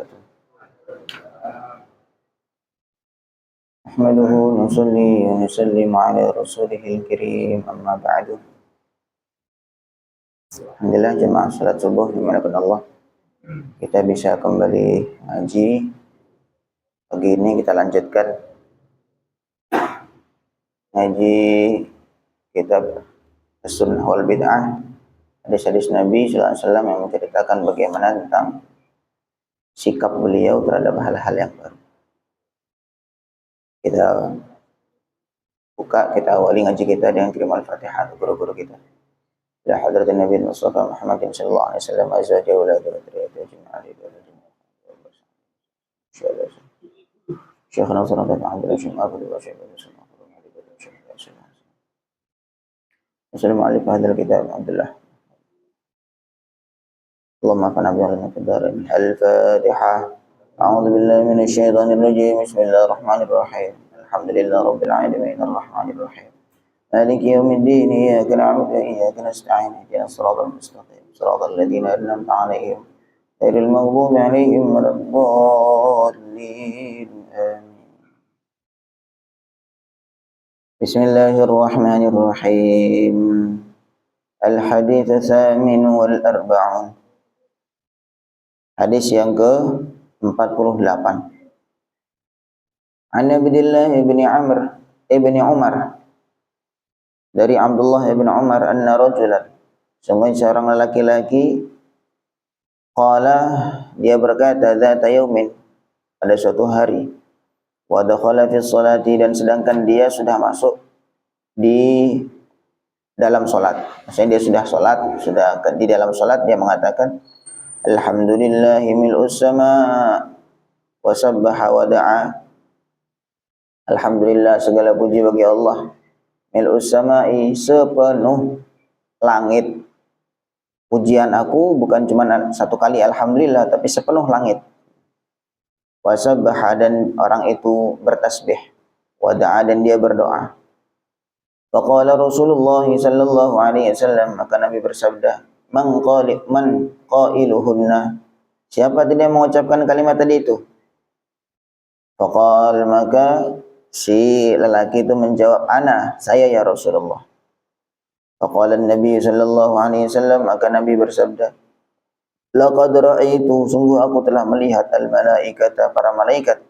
وبركاته. نحمده ونصلي ونسلم على رسوله الكريم أما بعد. Alhamdulillah jemaah salat subuh dimuliakan Allah. Kita bisa kembali ngaji. Pagi ini kita lanjutkan ngaji kitab As-Sunnah wal Bid'ah, hadis-hadis Nabi sallallahu alaihi wasallam yang menceritakan bagaimana tentang sikap beliau terhadap hal-hal yang baru. Kita buka, kita awali ngaji kita dengan kirim al-Fatihah guru-guru kita. Ya hadratin Nabi Mustafa Muhammadin sallallahu alaihi wasallam azwaja wa dzurriyyatihi ajma'in. Syekhana sallallahu alaihi wasallam. Assalamualaikum warahmatullahi wabarakatuh. Alhamdulillah. Allahumma fa'na bi'alina fid-darin. Al-Fatihah. A'udzu billahi minasy syaithanir rajim. Bismillahirrahmanirrahim. Alhamdulillahi rabbil alamin arrahmanir rahim. Maliki yaumiddin. Iyyaka na'budu wa iyyaka nasta'in. Ihdinas siratal mustaqim. Siratal ladzina an'amta 'alaihim ghairil maghdubi 'alaihim waladdallin. Amin. Bismillahirrahmanirrahim. Al-hadits tsamin wal arba'un. Hadis yang ke-48. An Abdullah ibni Amr ibni Umar, dari Abdullah ibn Umar, anna rajulan, sungguh seorang laki-laki, qala, dia berkata, dzata yaumin, pada suatu hari, wa dakhala fi sholati, dan sedangkan dia sudah masuk di dalam salat. Maksudnya dia sudah salat, sudah di dalam salat, dia mengatakan alhamdulillahi mil'us sama' wa sabbaha wa da'a. Alhamdulillah, segala puji bagi Allah, mil'us sama'i, sepenuh langit. Pujian aku bukan cuma satu kali alhamdulillah, tapi sepenuh langit. Wa sabbaha, dan orang itu bertasbih. Wa da'a, dan dia berdoa. Faqala Rasulullah sallallahu alaihi wasallam, maka Nabi bersabda, man qailuhunna, siapa tadi yang mengucapkan kalimat tadi itu? Faqal, maka si lelaki itu menjawab, ana, saya ya Rasulullah. Faqala Nabi sallallahu alaihi wasallam, maka Nabi bersabda, laqad ra'aitu, sungguh aku telah melihat al-malaikata, para malaikat,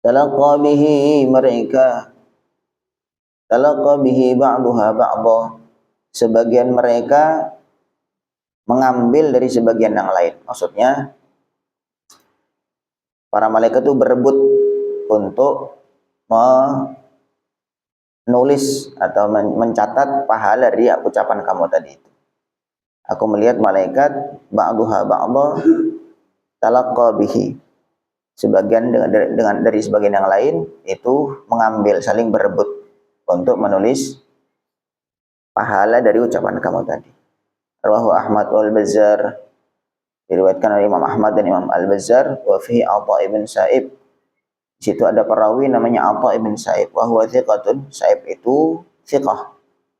talaqa bihi, mereka talaqa bihi ba'duha ba'dha, sebagian mereka mengambil dari sebagian yang lain. Maksudnya para malaikat itu berebut untuk menulis atau mencatat pahala dari ucapan kamu tadi itu. Aku melihat malaikat ba'duha ba'dha talaqqa bihi, sebagian dengan dari sebagian yang lain itu mengambil, saling berebut untuk menulis pahala dari ucapan kamu tadi. Rawahu Ahmad wal Bazzar, diriwayatkan oleh Imam Ahmad dan Imam Al-Bazzar. Wa fihi Atha ibn Sa'ib, di situ ada perawi namanya Atha ibn Sa'ib. Wa huwa thiqatun, Sa'ib itu thiqah,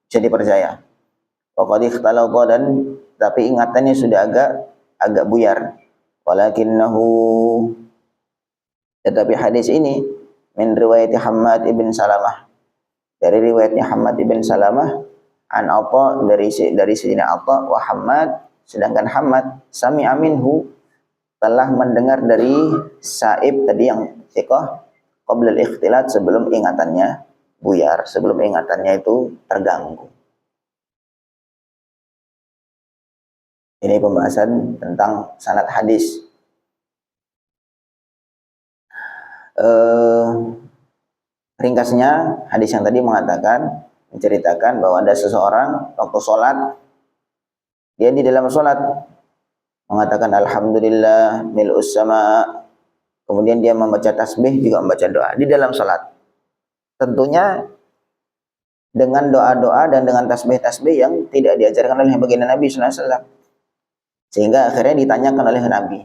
bisa dipercaya. Wa qad ikhtalata, dan tapi ingatannya sudah agak buyar. Walakinnahu, tetapi hadis ini min riwayat Hammad ibn Salamah, dari riwayatnya Hammad ibn Salamah, an Atha, dari Sayyidina Atha, wa Hammad, sedangkan Hammad sami'a minhu, telah mendengar dari Sa'ib tadi yang thiqah, qabla al-ikhtilat, sebelum ingatannya buyar, sebelum ingatannya itu terganggu. Ini pembahasan tentang sanad hadis. Ringkasnya, hadis yang tadi menceritakan bahwa ada seseorang waktu sholat, dia di dalam sholat mengatakan alhamdulillah mil'us sama', kemudian dia membaca tasbih, juga membaca doa di dalam sholat. Tentunya dengan doa-doa dan dengan tasbih-tasbih yang tidak diajarkan oleh baginda Nabi sallallahu alaihi wasallam, sehingga akhirnya ditanyakan oleh Nabi.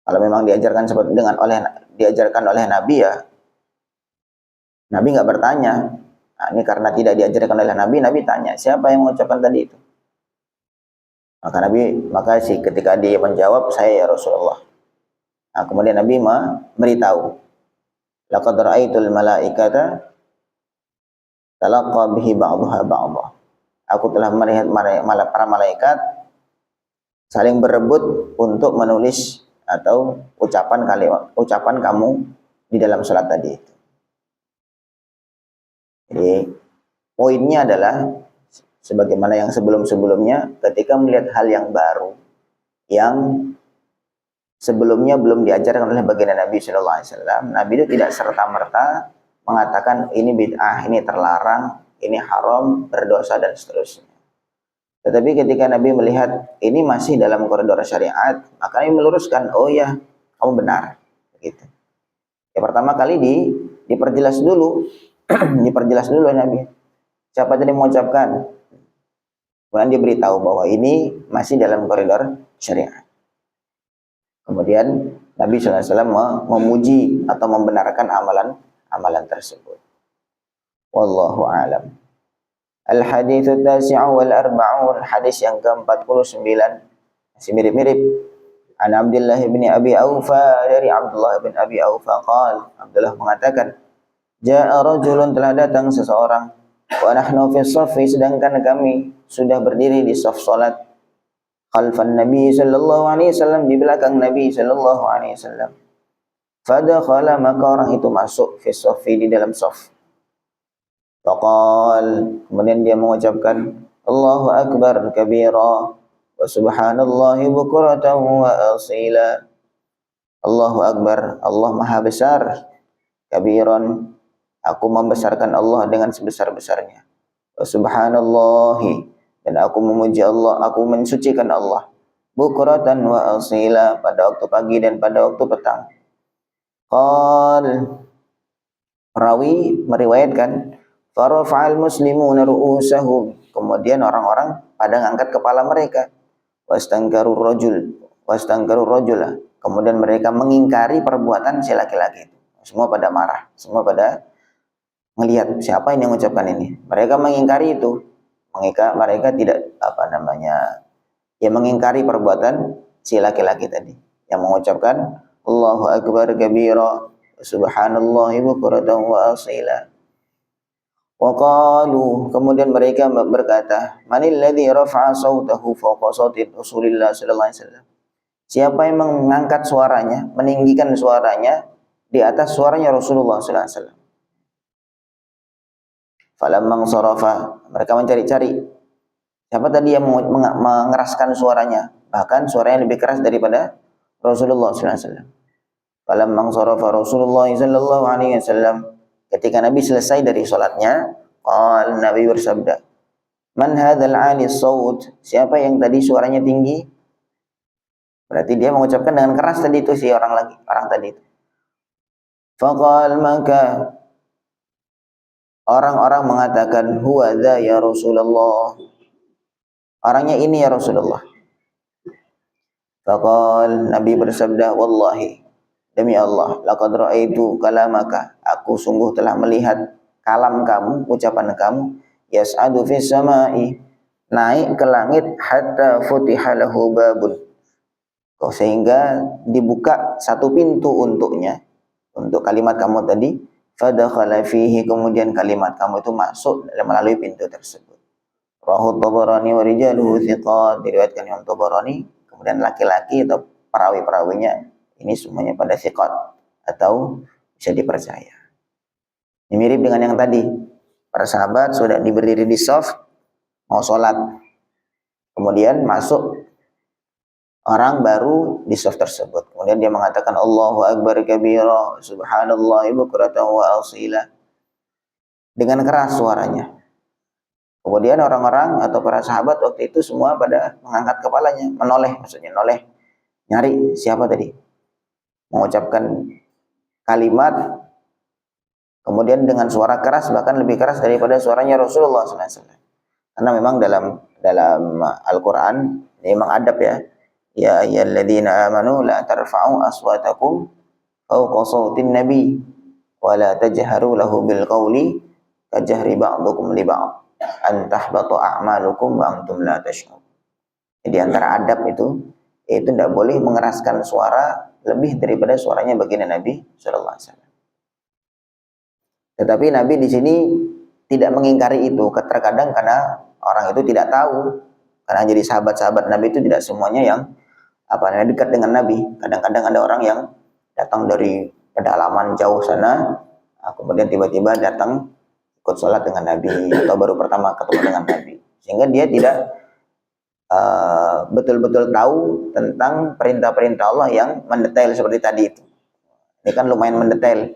Kalau memang diajarkan oleh Nabi, ya Nabi nggak bertanya. Nah, ini karena tidak diajarkan oleh Nabi, Nabi tanya, siapa yang mengucapkan tadi itu? Maka ketika dia menjawab, saya ya Rasulullah. Nah, kemudian Nabi memberitahu, laqad ra'aitul malaikata talaqqa bihi ba'daha ba'dha. Aku telah melihat para malaikat saling berebut untuk menulis atau ucapan kamu di dalam salat tadi. Jadi poinnya adalah sebagaimana yang sebelum-sebelumnya, ketika melihat hal yang baru yang sebelumnya belum diajarkan oleh baginda Nabi Shallallahu Alaihi Wasallam, Nabi itu tidak serta-merta mengatakan ini bid'ah, ini terlarang, ini haram, berdosa dan seterusnya. Tetapi ketika Nabi melihat ini masih dalam koridor syariat, maka Nabi meluruskan, oh ya, kamu benar. Gitu. Ya, pertama kali diperjelas dulu, diperjelas dulu Nabi. Siapa tadi mengucapkan? Kemudian dia beritahu bahwa ini masih dalam koridor syariat. Kemudian Nabi SAW memuji atau membenarkan amalan tersebut. Wallahu a'lam. Al-haditsu tasi'u wal arba'un, hadis yang ke-49, masih mirip-mirip. An Abdullah bin Abi Aufa, dari Abdullah bin Abi Aufa qala, Abdullah mengatakan, jaa rajulun, telah datang seseorang, wa nahnu fi shaffi, sedangkan kami sudah berdiri di shaf salat, khalfan Nabi sallallahu alaihi wasallam, di belakang Nabi sallallahu alaihi wasallam. Fadakhala, maka orang itu masuk fi shaffi, di dalam shaf. Faqal, kemudian dia mengucapkan Allahu akbar kabira wa subhanallahi bukratan wa asila. Allahu akbar, Allah maha besar, kabiran, aku membesarkan Allah dengan sebesar-besarnya. Wa subhanallahi, dan aku memuji Allah, aku mensucikan Allah. Bukratan wa asila, pada waktu pagi dan pada waktu petang. Qal, perawi meriwayatkan, farafa'al muslimuna ru'usahum, kemudian orang-orang pada ngangkat kepala mereka. Wastangkaru rajula, kemudian mereka mengingkari perbuatan si laki-laki itu. Semua pada marah, semua pada melihat siapa yang mengucapkan ini. Mereka mengingkari itu. Mereka tidak mengingkari perbuatan si laki-laki tadi yang mengucapkan Allahu akbar kabira subhanallahi bukratan wa asila. Wa qalu, kemudian mereka berkata, manil ladzi rafa'a sautahu fawqa sauti Rasulillah sallallahu alaihi wasallam. Siapa yang mengangkat suaranya, meninggikan suaranya di atas suaranya Rasulullah sallallahu alaihi wasallam. Falamma sarafa, mereka mencari-cari siapa tadi yang mengeraskan suaranya, bahkan suaranya lebih keras daripada Rasulullah sallallahu alaihi wasallam. Falamma sarafa Rasulullah sallallahu alaihi wasallam, ketika Nabi selesai dari salatnya, Nabi bersabda, man hadzal 'ali saut, siapa yang tadi suaranya tinggi? Berarti dia mengucapkan dengan keras tadi itu, si orang tadi itu. Faqal, maka orang-orang mengatakan, huwa dza ya Rasulullah, orangnya ini ya Rasulullah. Faqal, Nabi bersabda, wallahi, demi Allah, laqad ra'aitu kalamaka, aku sungguh telah melihat kalam kamu, ucapan kamu, yas'adu fis sama'i, naik ke langit, hatta futiha lahu babun, sehingga dibuka satu pintu untuknya, untuk kalimat kamu tadi. Fadakhala fihi, kemudian kalimat kamu itu masuk melalui pintu tersebut. Rawahu Tabarani wa rijaluhu thiqat, diriwayatkan Imam Tabarani, kemudian laki-laki atau perawi-perawinya ini semuanya pada thiqat atau bisa dipercaya. Ini mirip dengan yang tadi. Para sahabat sudah berdiri di shaf mau sholat, kemudian masuk orang baru di shaf tersebut. Kemudian dia mengatakan Allahu akbar kabira subhanallahi bukratan wa asila, dengan keras suaranya. Kemudian orang-orang atau para sahabat waktu itu semua pada mengangkat kepalanya, menoleh, maksudnya noleh, nyari siapa tadi mengucapkan kalimat, kemudian dengan suara keras, bahkan lebih keras daripada suaranya Rasulullah SAW. Karena memang dalam Al-Quran ini memang adab ya. Ya ayyuhalladzina amanu la tarfa'u aswatakum fawqa sautin nabi wa la tajharu lahu bil qawli kajahri ba'dukum li ba'd an tahbata a'malukum wa antum la tash'urun. Di antara adab itu, yaitu tidak boleh mengeraskan suara lebih daripada suaranya baginda Nabi Shallallahu Alaihi Wasallam. Tetapi Nabi di sini tidak mengingkari itu, terkadang karena orang itu tidak tahu, karena jadi sahabat-sahabat Nabi itu tidak semuanya yang dekat dengan Nabi. Kadang-kadang ada orang yang datang dari pedalaman jauh sana, kemudian tiba-tiba datang ikut sholat dengan Nabi atau baru pertama ketemu dengan Nabi, sehingga dia tidak betul-betul tahu tentang perintah-perintah Allah yang mendetail seperti tadi itu. Ini kan lumayan mendetail,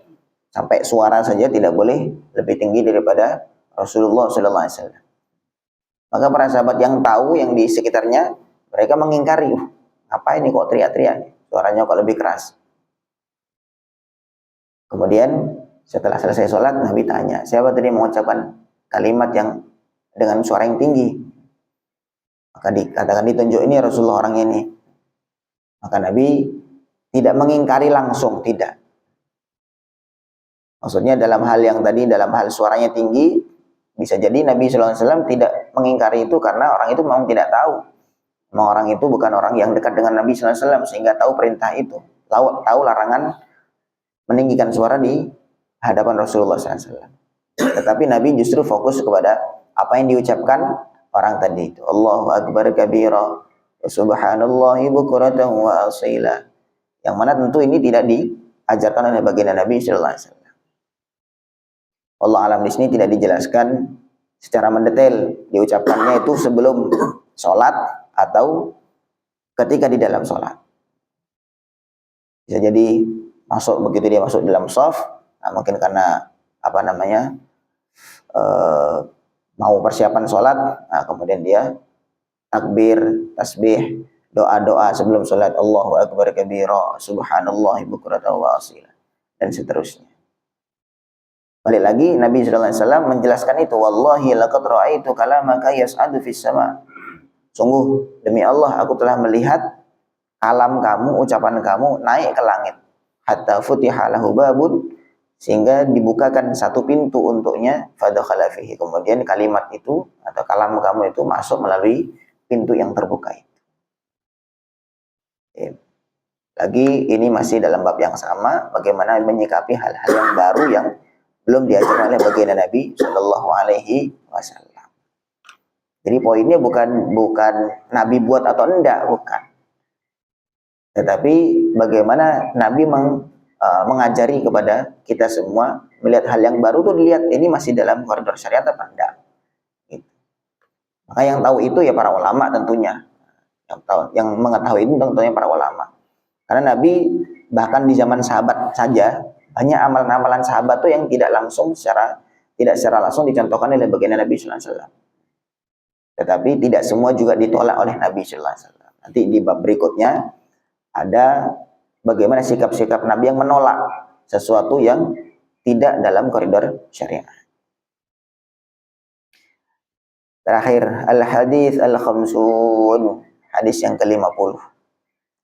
sampai suara saja tidak boleh lebih tinggi daripada Rasulullah Sallallahu Alaihi Wasallam. Maka para sahabat yang tahu, yang di sekitarnya, mereka mengingkari, apa ini kok teriak-teriak, suaranya kok lebih keras. Kemudian setelah selesai sholat, Nabi tanya, siapa tadi mengucapkan kalimat yang dengan suara yang tinggi? Maka dikatakan, ditunjuk, ini Rasulullah orang ini. Maka Nabi tidak mengingkari langsung, tidak. Maksudnya dalam hal yang tadi, dalam hal suaranya tinggi, bisa jadi Nabi SAW tidak mengingkari itu karena orang itu memang tidak tahu. Memang orang itu bukan orang yang dekat dengan Nabi SAW sehingga tahu perintah itu, tahu larangan meninggikan suara di hadapan Rasulullah SAW. Tetapi Nabi justru fokus kepada apa yang diucapkan orang tadi itu. Allahu Akbar kabira, subhanallahi bukratan wa asila. Yang mana tentu ini tidak diajarkan oleh baginda Nabi sallallahu alaihi wasallam. Allah alam di sini tidak dijelaskan secara mendetail diucapkannya itu sebelum sholat atau ketika di dalam sholat. Bisa jadi begitu dia masuk dalam shaf, mungkin karena mau persiapan sholat, kemudian dia takbir, tasbih, doa-doa sebelum sholat, Allahu Akbar kabira, subhanallahi bukratan wa asila, dan seterusnya. Balik lagi Nabi SAW menjelaskan itu, wallahi laqad ra'aitu kalamaka yas'adu fis sama. Sungguh demi Allah aku telah melihat kalam kamu, ucapan kamu naik ke langit, hatta futiha lahu babun, sehingga dibukakan satu pintu untuknya, fadakhala fihi, kemudian kalimat itu atau kalam kamu itu masuk melalui pintu yang terbuka itu. Lagi ini masih dalam bab yang sama, bagaimana menyikapi hal-hal yang baru yang belum diajarkan oleh baginda Nabi Shallallahu Alaihi Wasallam. Jadi poinnya bukan Nabi buat atau enggak, bukan. Tetapi bagaimana Nabi mengajari kepada kita semua melihat hal yang baru tuh dilihat ini masih dalam koridor syariat apa enggak. Gitu. Maka yang tahu itu ya para ulama tentunya. Yang mengetahui itu tentunya para ulama. Karena Nabi bahkan di zaman sahabat saja banyak amalan-amalan sahabat tuh yang tidak secara langsung dicontohkan oleh baginda Nabi sallallahu alaihi wasallam. Tetapi tidak semua juga ditolak oleh Nabi sallallahu alaihi wasallam. Nanti di bab berikutnya ada bagaimana sikap-sikap Nabi yang menolak sesuatu yang tidak dalam koridor syariah. Terakhir, al-hadis al-khamsun, hadis yang ke-50.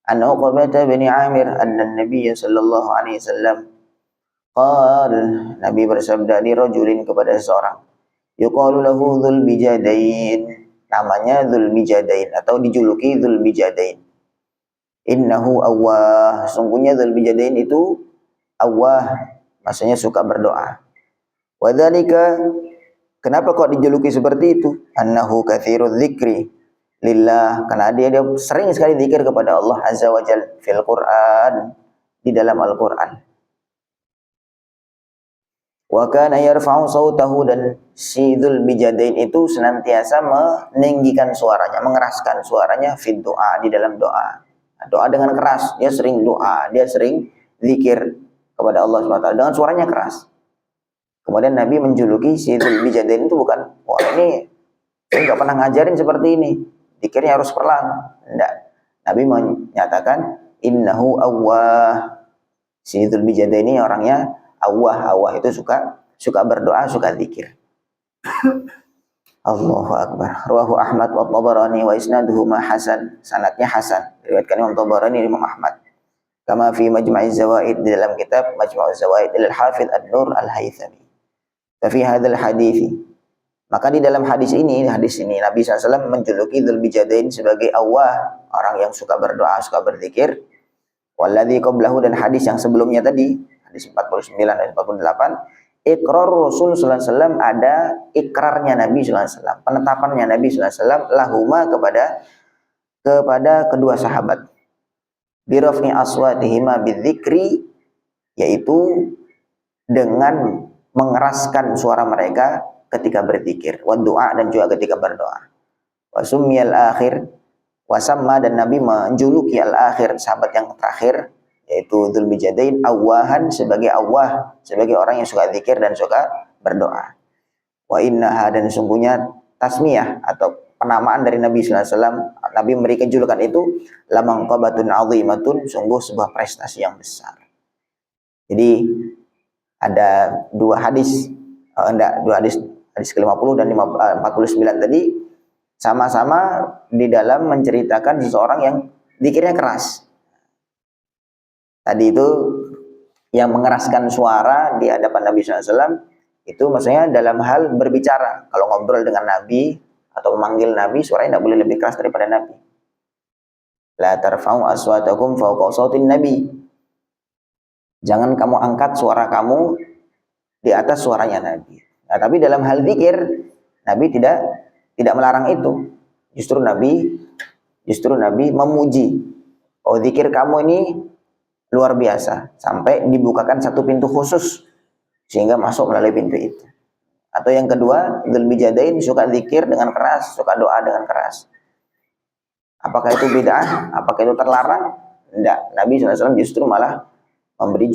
An Uqbah bin Amir anna Nabi sallallahu alaihi wasallam qal, Nabi bersabda li rajulin, kepada seseorang, yuqalu lahu Dzul Bijadain, namanya Dzul Bijadain atau dijuluki Dzul Bijadain. Innahu awwah, sungguhnya Dzul Bijadain itu awwah, maksudnya suka berdoa. Wa dzalika, kenapa kok dijuluki seperti itu? Annahu katsirudz dzikri lillah, karena dia sering sekali zikir kepada Allah Azza wa Jalla fil Quran, di dalam Al-Quran. Wa kana yarfa'u sautahu, dan si Dzul Bijadain itu senantiasa meninggikan suaranya, mengeraskan suaranya fid doa, di dalam doa. Doa dengan keras, dia sering doa, dia sering zikir kepada Allah SWT dengan suaranya keras. Kemudian Nabi menjuluki si Dzul Bijadain itu bukan, wah ini saya nggak pernah ngajarin seperti ini, zikirnya harus perlahan. Enggak. Nabi menyatakan innahu awwah, si Dzul Bijadain ini orangnya awwah itu suka berdoa, suka zikir. Allahu Akbar. Rawahu Ahmad wa Tabarani wa isnaduhu ma hasan, sanadnya hasan, diriwayatkan Imam Tabarani dan Imam Ahmad. Kama fi Majma'iz Zawaid, di dalam kitab Majma'uz Zawaid al-Hafidz An-Nur Al-Haythami. Fi hadzal hadits, Maka di dalam hadis ini Nabi SAW menjuluki Dzulbijadain sebagai awwah, orang yang suka berdoa, suka berzikir. Walladzi qablahu, dan hadis yang sebelumnya tadi, hadis 49 dan 48, ikrar Rasul sallallahu alaihi wasallam, ada ikrarnya Nabi sallallahu alaihi wasallam, penetapannya Nabi sallallahu alaihi wasallam lahuma kepada kedua sahabat. Biraf'i aswatihima bidzikri, yaitu dengan mengeraskan suara mereka ketika berzikir, wa doa, dan juga ketika berdoa. Wa summiyal akhir, wasamma, dan Nabi menjuluki al-akhir, sahabat yang terakhir, yaitu Dzulbijadain, awwahan, sebagai awwah, sebagai orang yang suka zikir dan suka berdoa. Wa innaha, dan sungguhnya tasmiyah atau penamaan dari Nabi sallallahu alaihi wasallam, Nabi memberikan julukan itu lamangqabatun azimatun, sungguh sebuah prestasi yang besar. Jadi ada dua hadis, hadis ke-50 dan 49 tadi sama-sama di dalam menceritakan seseorang yang zikirnya keras. Tadi itu yang mengeraskan suara di hadapan Nabi SAW, itu maksudnya dalam hal berbicara. Kalau ngobrol dengan Nabi atau memanggil Nabi, suaranya tidak boleh lebih keras daripada Nabi. La tarfa'u aswatakum fawqa sautin Nabi. Jangan kamu angkat suara kamu di atas suaranya Nabi. Nah, tapi dalam hal zikir, Nabi tidak melarang itu. Justru Nabi memuji. Oh, zikir kamu ini luar biasa, sampai dibukakan satu pintu khusus sehingga masuk melalui pintu itu. Atau yang kedua, Dzulbijadain suka zikir dengan keras, suka doa dengan keras. Apakah itu bid'ah? Apakah itu terlarang? Tidak. Nabi SAW justru malah memberi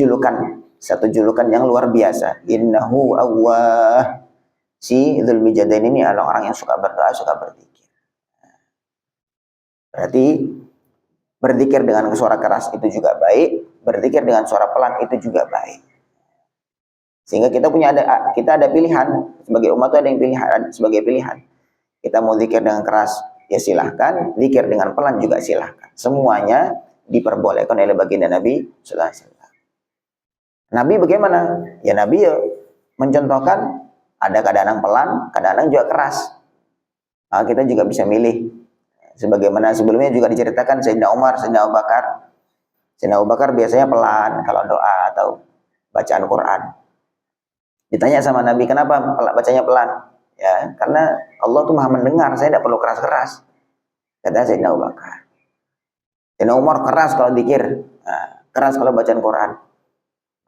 satu julukan yang luar biasa. Innahu awwah. Si Dzulbijadain ini adalah orang yang suka berdoa, suka berzikir. Berarti berzikir dengan suara keras itu juga baik, berzikir dengan suara pelan itu juga baik. Sehingga kita ada pilihan, sebagai umat itu ada yang sebagai pilihan. Kita mau zikir dengan keras, ya silahkan. Zikir dengan pelan juga silahkan. Semuanya diperbolehkan oleh baginda Nabi sallallahu alaihi wasallam. Nabi bagaimana? Ya Nabi mencontohkan ada kadang-kadang pelan, kadang-kadang juga keras. Nah, kita juga bisa milih. Sebagaimana sebelumnya juga diceritakan Sayyidina Umar, Sayyidina Abu Bakar. Sayyidina Abu Bakar biasanya pelan kalau doa atau bacaan Quran. Ditanya sama Nabi, kenapa bacanya pelan? Ya, karena Allah tuh Maha mendengar, saya tidak perlu keras-keras. Kata Sayyidina Abu Bakar. Sayyidina Umar keras kalau zikir, keras kalau bacaan Quran.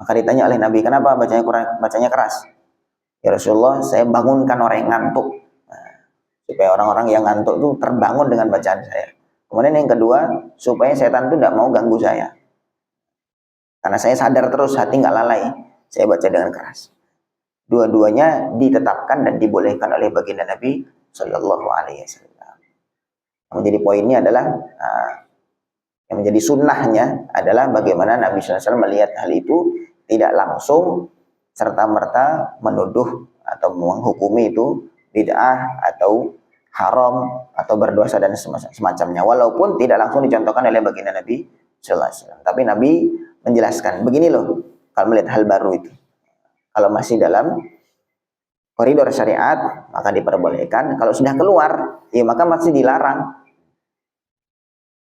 Maka ditanya oleh Nabi, kenapa bacanya keras? Ya Rasulullah, saya bangunkan orang yang ngantuk. Supaya orang-orang yang ngantuk itu terbangun dengan bacaan saya. Kemudian yang kedua, supaya setan itu tidak mau ganggu saya. Karena saya sadar terus, hati nggak lalai. Saya baca dengan keras. Dua-duanya ditetapkan dan dibolehkan oleh baginda Nabi Shallallahu Alaihi Wasallam. Yang menjadi poinnya adalah, yang menjadi sunnahnya adalah bagaimana Nabi SAW melihat hal itu tidak langsung serta-merta menuduh atau menghukumi itu bid'ah atau haram atau berdosa dan semacamnya, walaupun tidak langsung dicontohkan oleh baginda Nabi sallallahu alaihi wasallam. Tapi Nabi menjelaskan, begini loh kalau melihat hal baru itu. Kalau masih dalam koridor syariat maka diperbolehkan, kalau sudah keluar ya maka masih dilarang.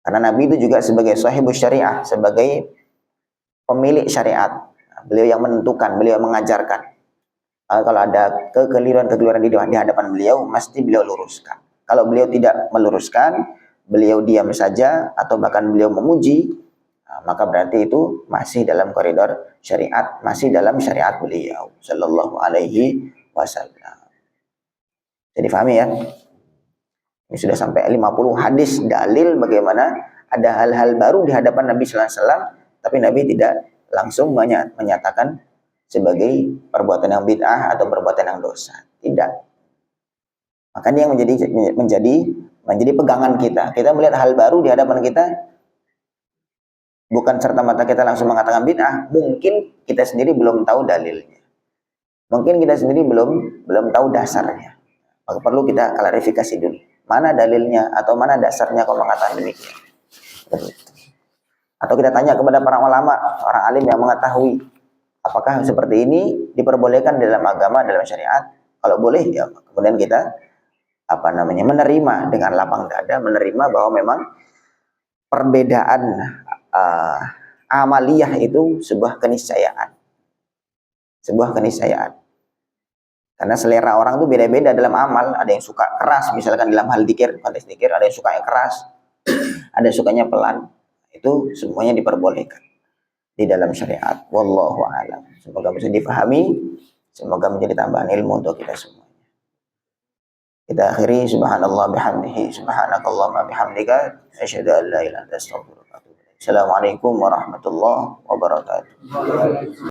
Karena Nabi itu juga sebagai sahibus syariah, sebagai pemilik syariat. Beliau yang menentukan, beliau yang mengajarkan. Kalau ada kekeliruan di hadapan beliau, mesti beliau luruskan. Kalau beliau tidak meluruskan, beliau diam saja atau bahkan beliau memuji, maka berarti itu masih dalam koridor syariat, masih dalam syariat beliau sallallahu alaihi wasallam. Jadi difahami ya? Ini sudah sampai 50 hadis dalil bagaimana ada hal-hal baru di hadapan Nabi sallallahu alaihi wasallam, tapi Nabi tidak langsung menyatakan sebagai perbuatan yang bid'ah atau perbuatan yang dosa. Tidak. Makanya yang menjadi pegangan kita. Kita melihat hal baru di hadapan kita, bukan serta-merta kita langsung mengatakan bid'ah. Mungkin kita sendiri belum tahu dalilnya. Mungkin kita sendiri belum tahu dasarnya. Maka perlu kita klarifikasi dulu. Mana dalilnya atau mana dasarnya kalau mengatakan demikian. Atau kita tanya kepada para ulama, orang alim yang mengetahui apakah seperti ini diperbolehkan dalam agama, dalam syariat. Kalau boleh ya kemudian kita menerima dengan lapang dada, menerima bahwa memang perbedaan uh, amaliyah itu sebuah keniscayaan. Sebuah keniscayaan. Karena selera orang itu beda-beda dalam amal. Ada yang suka keras, misalkan dalam hal dzikir, konteks dzikir, ada yang suka yang keras, ada yang sukanya pelan. Itu semuanya diperbolehkan di dalam syariat. Wallahu a'lam. Semoga bisa difahami, semoga menjadi tambahan ilmu untuk kita semua. Kita akhiri subhanallah bihamdihi subhanakallahumma bihamdika asyhadu an la ilaha illa anta astaghfiruka wa atubu ilaik. Assalamualaikum warahmatullahi wabarakatuh.